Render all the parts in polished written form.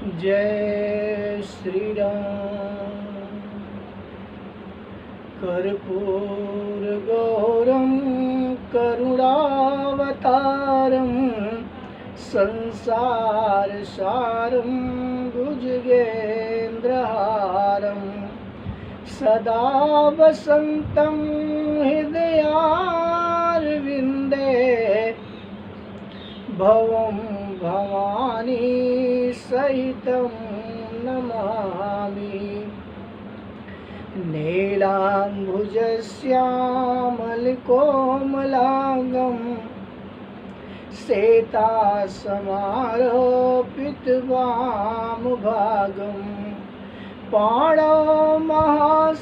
जय श्री राम। कर्पूर गौरम करुणावतारम संसार सारम भुजगेन्द्रहारम सदा वसंतं हृदयारविंदे भवं भवानी सहितं नमामि। नीलाम्बुजश्यामलकोमलांगं श्वेतासमारोपितवामभागं पाणौ महासायकचारुचापं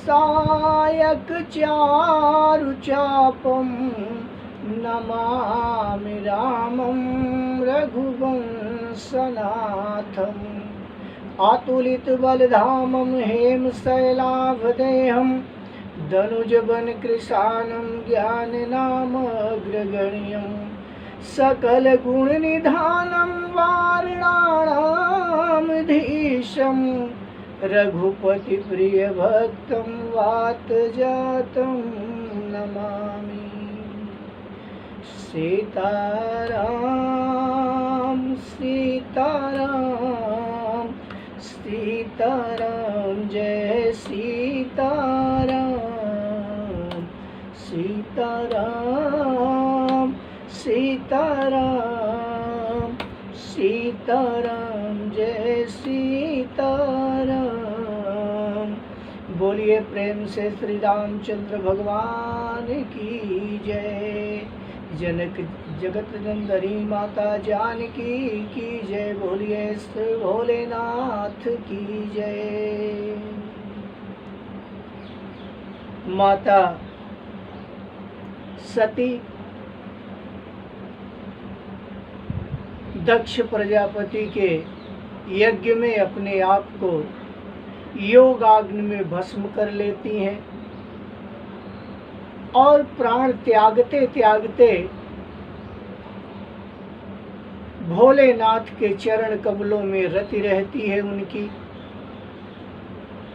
नमामि रामं रघुवंशनाथम्। आतुलितबलधामं हेमशैलाभदेहं दनुजवनकृशानं ज्ञाननामग्रगण्यं सकलगुणनिधानं वारणानामधीशं रघुपतिप्रियभक्तं वातजातं नमामि। सीताराम सीताराम सीताराम जय सीताराम। सीताराम सीताराम सीताराम जय सीताराम। बोलिए प्रेम से श्री रामचंद्र भगवान की जय। जनक जगत नंदनी माता जानकी की जय। बोलिए श्री भोलेनाथ की जय। माता सती दक्ष प्रजापति के यज्ञ में अपने आप को योगाग्नि में भस्म कर लेती हैं और प्राण त्यागते त्यागते भोलेनाथ के चरण कमलों में रति रहती है उनकी,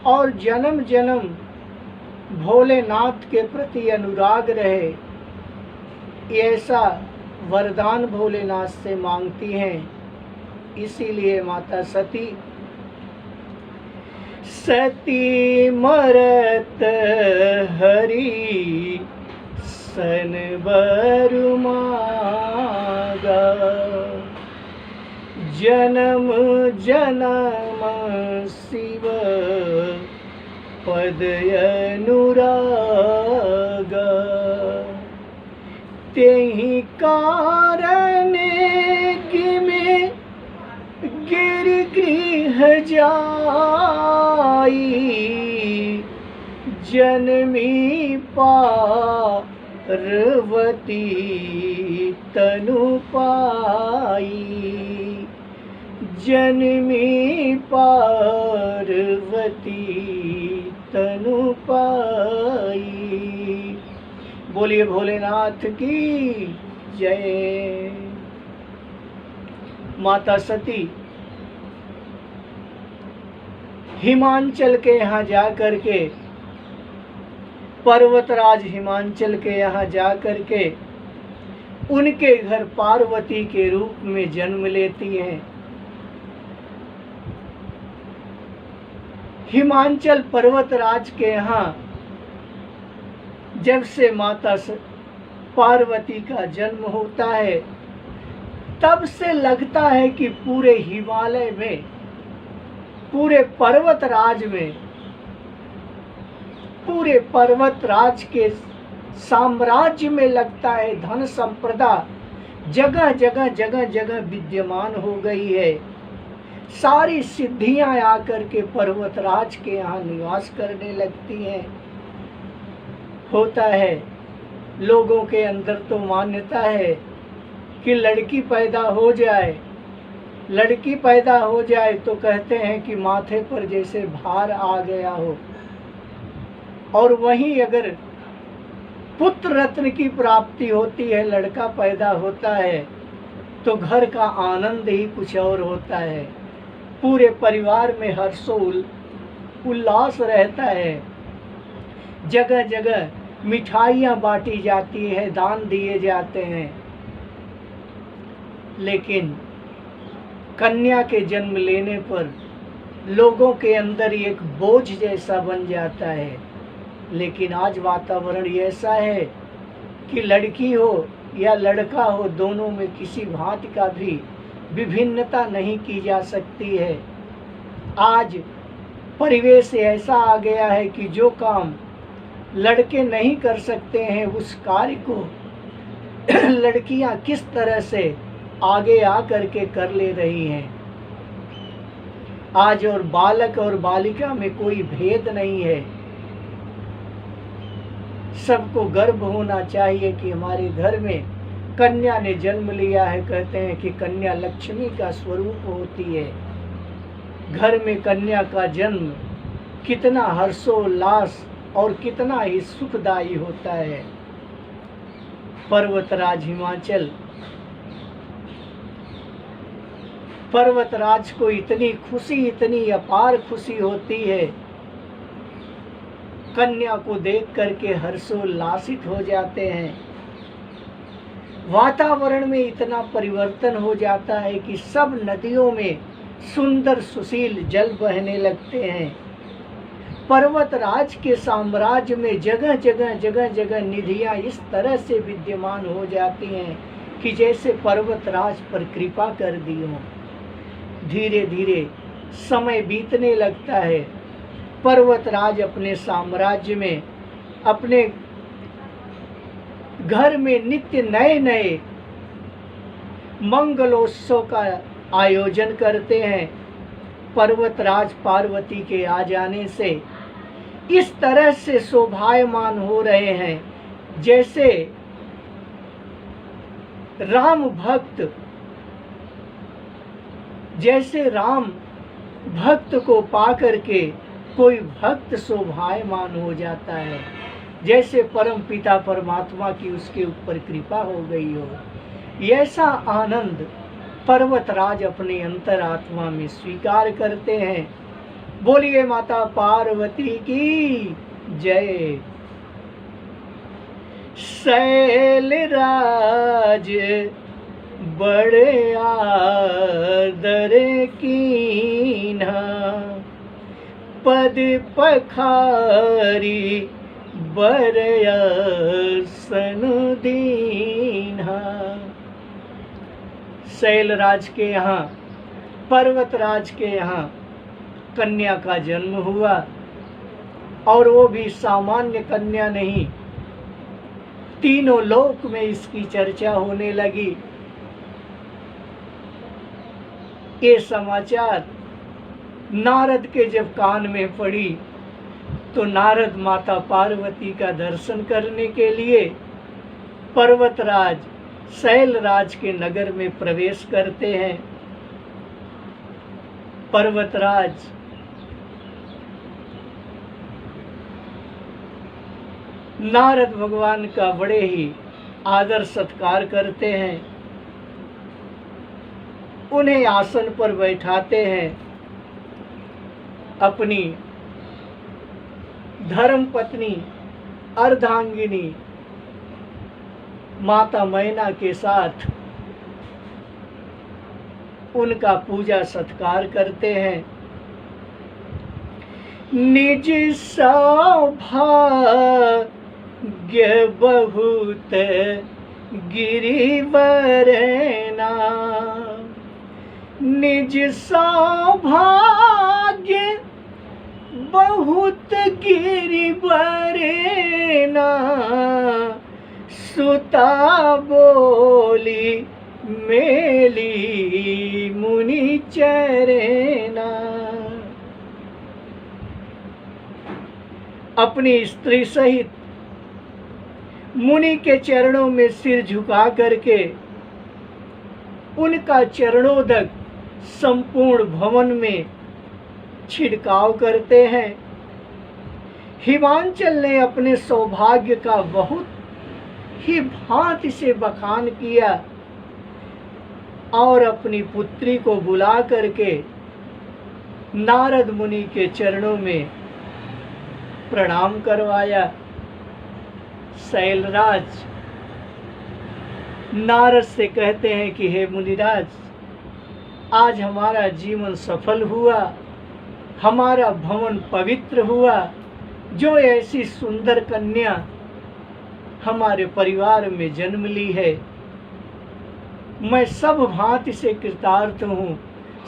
और जन्म जन्म भोलेनाथ के प्रति अनुराग रहे ऐसा वरदान भोलेनाथ से मांगती हैं। इसीलिए माता सती सती मरत हरि सन बरु मागा, जन्म जन्म शिव पद अनुरागा। तेहि कारण गिमे गिर गृह जाई, जनमी पार्वती तनु पाई, जनमी पार्वती तनु पाई। बोलिए भोलेनाथ की जय। माता सती हिमांचल के यहाँ जा करके, पर्वतराज हिमांचल के यहाँ जा करके उनके घर पार्वती के रूप में जन्म लेती हैं। हिमांचल पर्वतराज के यहाँ जब से माता पार्वती का जन्म होता है तब से लगता है कि पूरे हिमालय में, पूरे पर्वतराज में, पूरे पर्वतराज के साम्राज्य में लगता है धन संपदा जगह जगह जगह जगह विद्यमान हो गई है। सारी सिद्धियां आकर के पर्वतराज के यहाँ निवास करने लगती हैं। होता है लोगों के अंदर तो मान्यता है कि लड़की पैदा हो जाए, लड़की पैदा हो जाए तो कहते हैं कि माथे पर जैसे भार आ गया हो, और वहीं अगर पुत्र रत्न की प्राप्ति होती है, लड़का पैदा होता है, तो घर का आनंद ही कुछ और होता है। पूरे परिवार में उल्लास रहता है। जगह जगह मिठाइयाँ बांटी जाती है, दान दिए जाते हैं। लेकिन कन्या के जन्म लेने पर लोगों के अंदर एक बोझ जैसा बन जाता है। लेकिन आज वातावरण ऐसा है कि लड़की हो या लड़का हो, दोनों में किसी भांति का भी विभिन्नता नहीं की जा सकती है। आज परिवेश ऐसा आ गया है कि जो काम लड़के नहीं कर सकते हैं, उस कार्य को लड़कियां किस तरह से आगे आ करके कर ले रही हैं। आज और बालक और बालिका में कोई भेद नहीं है। सबको गर्व होना चाहिए कि हमारे घर में कन्या ने जन्म लिया है। कहते हैं कि कन्या लक्ष्मी का स्वरूप होती है। घर में कन्या का जन्म कितना हर्षोल्लास और कितना ही सुखदायी होता है। पर्वतराज हिमाचल, पर्वतराज को इतनी खुशी, इतनी अपार खुशी होती है, कन्या को देख करके हर्षोल्लासित हो जाते हैं। वातावरण में इतना परिवर्तन हो जाता है कि सब नदियों में सुंदर सुशील जल बहने लगते हैं। पर्वतराज के साम्राज्य में जगह जगह निधियां इस तरह से विद्यमान हो जाती हैं कि जैसे पर्वतराज पर कृपा कर दी हो। धीरे धीरे समय बीतने लगता है। पर्वतराज अपने साम्राज्य में, अपने घर में नित्य नए नए मंगलोत्सव का आयोजन करते हैं। पर्वतराज पार्वती के आ जाने से इस तरह से शोभायमान हो रहे हैं जैसे राम भक्त को पा करके कोई भक्त शोभायमान हो जाता है, जैसे परम पिता परमात्मा की उसके ऊपर कृपा हो गई हो। ऐसा आनंद पर्वतराज अपने अंतरात्मा में स्वीकार करते हैं। बोलिए माता पार्वती की जय। शैलराज बड़े आदर कीन्हा, पद पखारी बरयासन दीन्हा। शैलराज के यहाँ, पर्वतराज के यहाँ कन्या का जन्म हुआ, और वो भी सामान्य कन्या नहीं, तीनों लोक में इसकी चर्चा होने लगी। ये समाचार नारद के जब कान में पड़ी तो नारद माता पार्वती का दर्शन करने के लिए पर्वतराज शैलराज के नगर में प्रवेश करते हैं। पर्वतराज नारद भगवान का बड़े ही आदर सत्कार करते हैं, उन्हें आसन पर बैठाते हैं। अपनी धर्म पत्नी अर्धांगिनी माता मैना के साथ उनका पूजा सत्कार करते हैं। निज सौभाग्य बहुत गिरिवरना, निज सौभाग्य बहुत गिरिवरना, सुता बोली मेली मुनि चरेना। अपनी स्त्री सहित मुनि के चरणों में सिर झुका करके उनका चरणोदक संपूर्ण भवन में छिड़काव करते हैं। हिमांचल ने अपने सौभाग्य का बहुत ही भांति से बखान किया और अपनी पुत्री को बुला करके नारद मुनि के चरणों में प्रणाम करवाया। शैलराज नारद से कहते हैं कि हे मुनिराज, आज हमारा जीवन सफल हुआ, हमारा भवन पवित्र हुआ। जो ऐसी सुंदर कन्या हमारे परिवार में जन्म ली है, मैं सब भांति से कृतार्थ हूँ,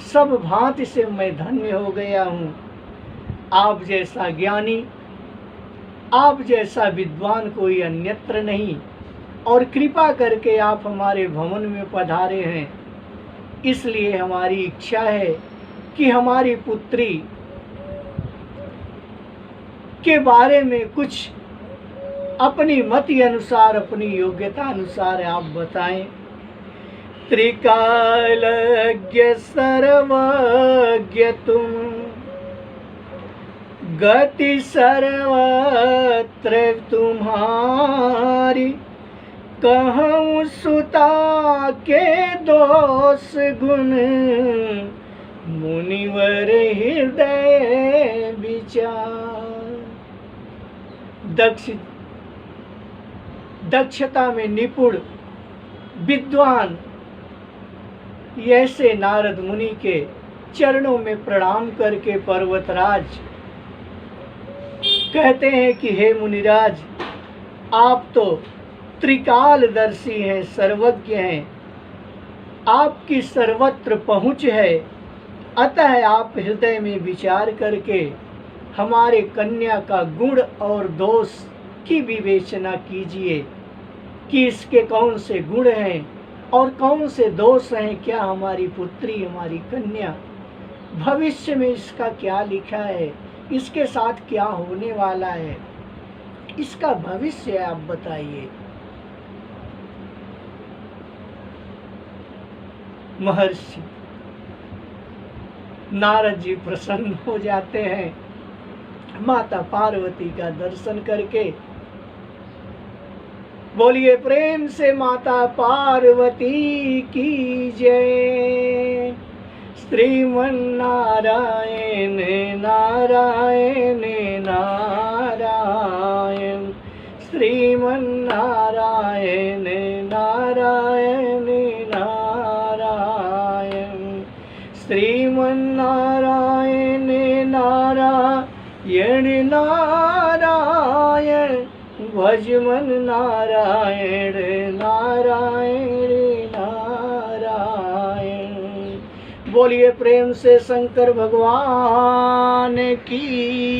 सब भांति से मैं धन्य हो गया हूँ। आप जैसा ज्ञानी, आप जैसा विद्वान कोई अन्यत्र नहीं, और कृपा करके आप हमारे भवन में पधारे हैं। इसलिए हमारी इच्छा है कि हमारी पुत्री के बारे में कुछ अपनी मति अनुसार, अपनी योग्यता अनुसार आप बताएं। त्रिकालज्ञ सर्वज्ञ तुम, गति सर्वत्र तुम्हारी, कहूँ सुता के दोष गुण, मुनिवर हृदय विचार। दक्षता में निपुण विद्वान ऐसे नारद मुनि के चरणों में प्रणाम करके पर्वतराज कहते हैं कि हे मुनिराज, आप तो त्रिकालदर्शी हैं, सर्वज्ञ हैं, आपकी सर्वत्र पहुँच है। अतः आप हृदय में विचार करके हमारे कन्या का गुण और दोष की विवेचना कीजिए कि इसके कौन से गुण हैं और कौन से दोष हैं। क्या हमारी पुत्री, हमारी कन्या, भविष्य में इसका क्या लिखा है, इसके साथ क्या होने वाला है, इसका भविष्य आप बताइए। महर्षि नारद जी प्रसन्न हो जाते हैं माता पार्वती का दर्शन करके। बोलिए प्रेम से माता पार्वती की जय। श्रीमन नारायण नारायण नारायण, श्रीमन नारायण नारायण नारायण, श्रीमन नारायण नारायण नारायण, भजमन नारायण नारायण नारायण। बोलिए प्रेम से शंकर भगवान की